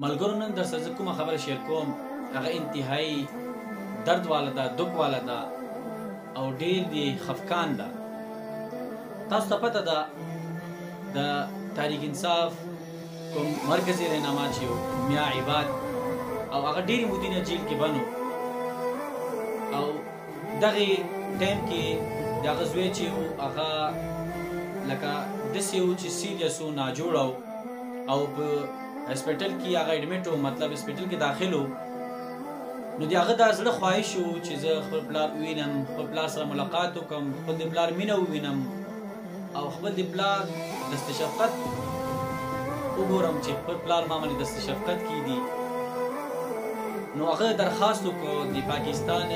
ملګرو نن درسره زه کومه خبره شیر کوم هغه انتهایی درد والا ده، دک والا ده او ډیر دی خفقان ده. تاسو ته پته ده د تحریک انصاف کوم مرکزی رهنما چې میا عباد او هغه ډیرې مودې نه جیل کې بنو او دغه ټایم کې د هغه زوی چې هغه لکه داسې و چې سیریس و ناجوړه او په هسپیټل کې هغه اډمیټ و، مطلب هسپیټل کې داخل و. نو د هغه دا زړه خواهش و چې زه خپل پلار ووینم، خپل پلار سره ملاقات وکړم، خپل د پلار مینه ووینم او خپل د پلار دست شفقت وګورم چې خپل پلار ما باندې دست شفقت کیږي. نو هغه درخواست وکړو د پاکستان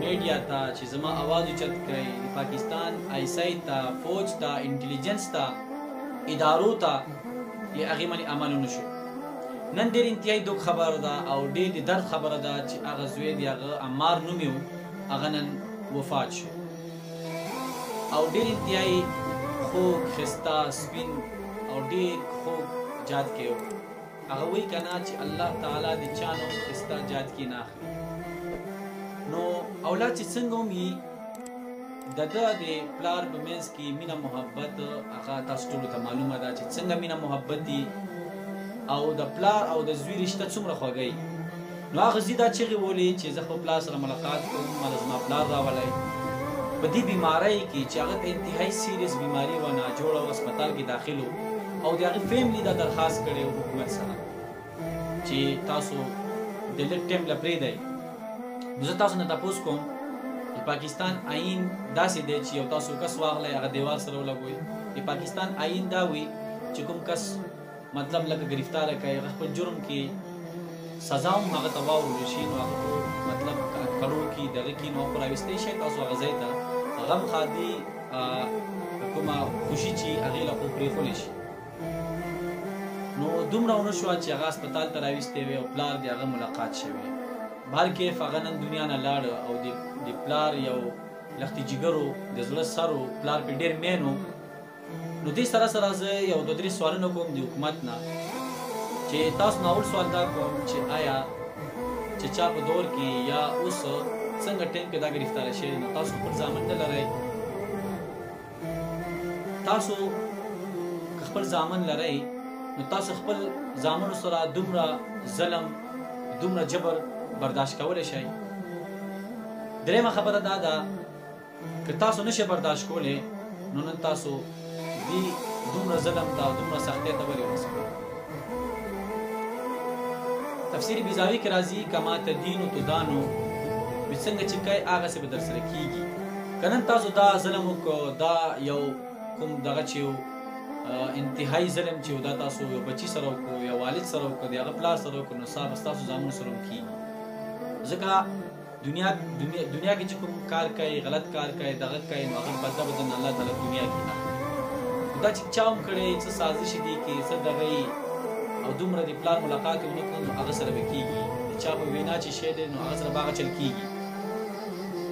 میډیا ته چې زما اواز اوچت کړئ، د پاکستان ISI ته، فوج ته، انټیلیجنس ته، ادارو ته یې هغې باندې عمل ونه شو. نن ډېر انتهایی دوک خبره ده او ډېر د درد خبره ده چې هغه زوی د هغه عمار نوم یې و، هغه نن وفات شو او ډېر انتهایی خوږ، ښایسته، سپین او ډېر خوږ جات کې و. هغه وایي که نه چې الله تعالی د چا نه ښایسته جات کې نه اخلي. نو اولاد چې څنګه هم وي د ده د پلار په منځ کې مینه محبت هغه تاسو ټولو ته معلومه ده چې څنګه مینه محبت دي او د پلار او د زوی رشته څومره خوږی. نو هغه زوی دا چغې وولې چې زه خپل پلار سره ملاقات کوم، ماله زما پلار راولی په دې بیمارۍ کې چې هغه ته انتهایی سیریس بیماري وه، ناجوړه و، هسپتال کې داخل و او د هغې فیملي دا درخواست کړی و حکومت سره چې تاسو د لږ ټایم له پرېږدئ. نو زه تاسو نه تپوس کوم د پاکستان آئین داسې دی چې یو تاسو کس واخلئ هغه دیوال سره ولګوئ. د پاکستان آئین دا وي چې کوم کس مطلب لکه گرفتاره کوي هغه خپل جرم کې سزا هم هغه ته واوړول شي، نو هغه مطلب کړو کې دغه کې نو خو راویستی شئ تاسو هغه ځای ته غم ښادي کومه خوشي چې هغې له خو پرېښولی شي. نو دومره ونه شوه چې هغه هسپتال ته راویستی وی او پلار د هغه ملاقات شوی. بهر کیف هغه نن دنیا نه لاړه او د پلار یو لختي جګرو د زړه سر و، پلار پرې ډېر مین و. نو دې سره سره زه یو دوه درې سوالونه کوم د حکومت نه چې تاسو نه اول سوال دا کوم چې آیا چې چا په دور کې یا اوس څنګه ټایم کې دا ګرفتاره شوي نو تاسو خپل زامن نه لرئ؟ تاسو که خپل زامن لرئ نو تاسو خپل زامنو سره دومره ظلم، دومره جبر برداشت کولی شئ؟ درېیمه خبره دا ده که تاسو نشئ برداشت کولی نو نن تاسو دې دومره ظلم ته او دومره سختۍ ته ولې ورسوئ؟ تفسیر بیضاوي کې راځي کما تدینو تدانو، څنګه چې کوئ هغسې به در سره کېږي. که نن تاسو دا ظلم وکړو، دا یو کوم دغه چې انتهایی ظلم چې دا تاسو یو بچي سره وکړو، یا والد سره وکړو، د هغه پلار سره وکړو، نو سبا به ستاسو زامنو سره هم کېږي. ځکه دنیا کې چې کوم کار کوي، غلط کار کوي، دغه کوي، نو هغه بدله به درنه الله تعالی دنیا کې اخلي. دا چې چا هم کړی څه سازش دي کې څه دغه او دومره د پلار ملاقات یې ونه کړو نو هغه سره به کېږي. د چا په وینا چې شی دی نو هغه سره به هغه چل کېږي.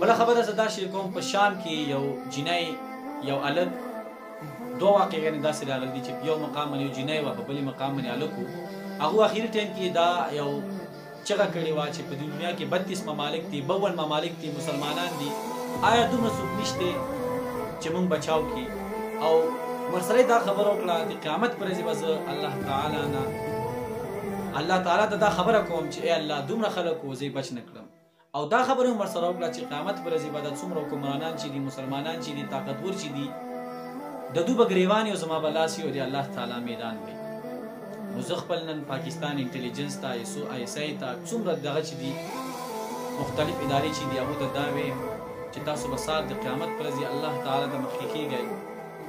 بله خبره زه دا شی کوم، په شام کې یو جینۍ یو هلک، دوه واقعیانې داسې راغلي دي چې په یو مقام باندې یو جینۍ وه، په بلې مقام باندې هلک و. هغو اخري ټایم کې دا یو چغه کړې وه چې په دنیا کې 32 ممالک دي، 52 ممالک دي، مسلمانان دي، آیا دومره څوک نشته چې موږ بچاو کړي؟ او ورسره دا خبره وکړه د قیامت پر ورځ به زه الله تعالی ته دا خبره کوم چې ای الله دومره خلک و زه یې بچ نه کړم. او دا خبره هم ورسره وکړه چې قیامت پر ورځ به دا څومره حکمرانان چې دي، مسلمانان چې دي، طاقتور چې دي، د دوی به ګریوان یو زما به لاس یو د الله تعالی میدان وي. نو زه خپل نن پاکستان انټیلیجنس ته، ISI ته، څومره دغه چې دي مختلف ادارې چې دي هغو ته دا وایم چې تاسو به سهار د قیامت پر ورځ الله تعالی ته مخکې کېږئ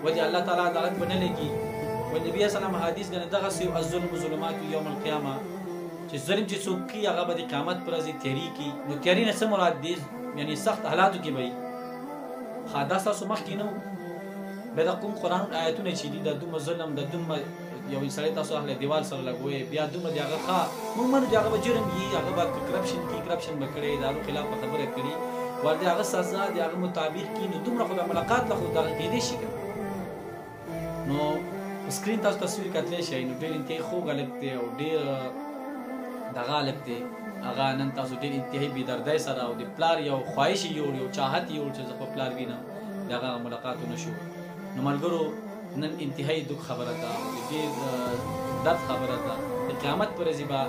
ولې الله تعالی عدالت به نه لګي. ولې نبي اسلام حدیث ګڼي دغسې الظلم ظلمات یوم القیامه چې ظلم چې څوک کوي هغه به د قیامت پر ورځ تیاري کوي. نو تیاري نه څه مراد دی؟ یعنې سخت حالاتو کې به وي. ښه دا ستاسو مخکې نه و؟ بیا د کوم قرآن آیتونه چې دي د دومره ظلم، د دومره یو سړی تاسو اخلئ دیوال سره لګوئ، بیا دومره د هغه ښه موږ منو چې هغه به جرم وي، هغه به کرپشن کي، کرپشن به کړی، د هغو خلاف به خبره کړي، ور د هغه سزا د هغه مطابق کي، نو دومره خو د ملاقات له خو دغه کېدی شي که نو سکرین تاسو تصویر کتلی شئ. نو ډېر انتهایی خوږ هلک دی او ډېر دغه هلک دی هغه نن تاسو ډېر انتهایي بېدردۍ سره او د پلار یو خواهش یې یوړ یو چاهت یې یوړ چې زه په پلار وینم د هغه ملاقات ونه شو. نو ملګرو نن انتهایي دک خبره ده او د ډېر درد خبره ده. د قیامت په ورځې به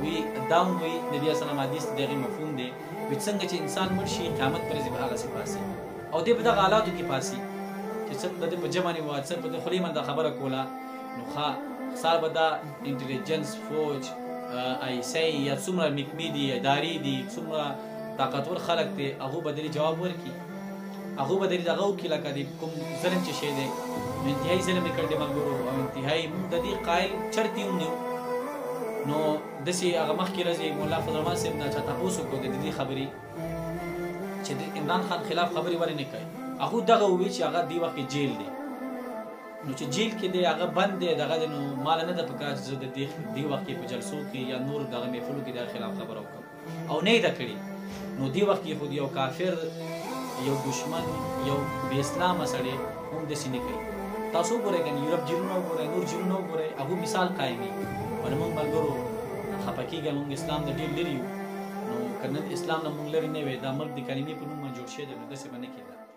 وي دا هم وي نبي اسلام حدیث د هغې مفهوم دی وي څنګه چې انسان مړ شي قیامت په ورځې به هغسې پاسي او دی په دغه حالاتو کې پاسي چې څه د ده په جمع نه وه څه په د خولې من دا خبره کوله نو ښه سال به دا انټلیجنس فوج ISI یا څومره محکمې دي ادارې دي څومره طاقتور خلک دی هغو به دلې جواب ورکړي هغو به دلې دغه وکړي لکه د کوم ظلم چې شی دی نو انتهایي ظلم یې کړی دی ملګرو او انتهایي موږ د دې قایل چرتې هم نه یو. نو داسې هغه مخکې ورځې ملا فضل الرحمن صاحب نه چا تپوس وکړو د دې خبرې چې د عمران خان خلاف خبرې ولې نه کوي هغو دغه وویل چې هغه دې وخت کې جیل دی نو چې جیل کې دی هغه بند دی دغه دی نو ماله نه ده پکار چې زه د دې وخت کې په جلسو کې یا نور دغه محفلو کې د خلاف خبره وکړم او نه یې ده کړې نو دې وخت کې خو یو کافر یو دشمن یو بې اسلامه سړی هم داسې نه کوي. تاسو وګورئ که یورپ جیلونه وګورئ نور جیلونه وګورئ هغو مثال قایمي ولې موږ ملګرو خفه کېږئ موږ اسلام نه ډېر لرې یو نو که نه اسلام نه موږ لرې نه وی دا ملک د کلمې په نوم باندې جوړ شوی دی نو داسې به نه کېده.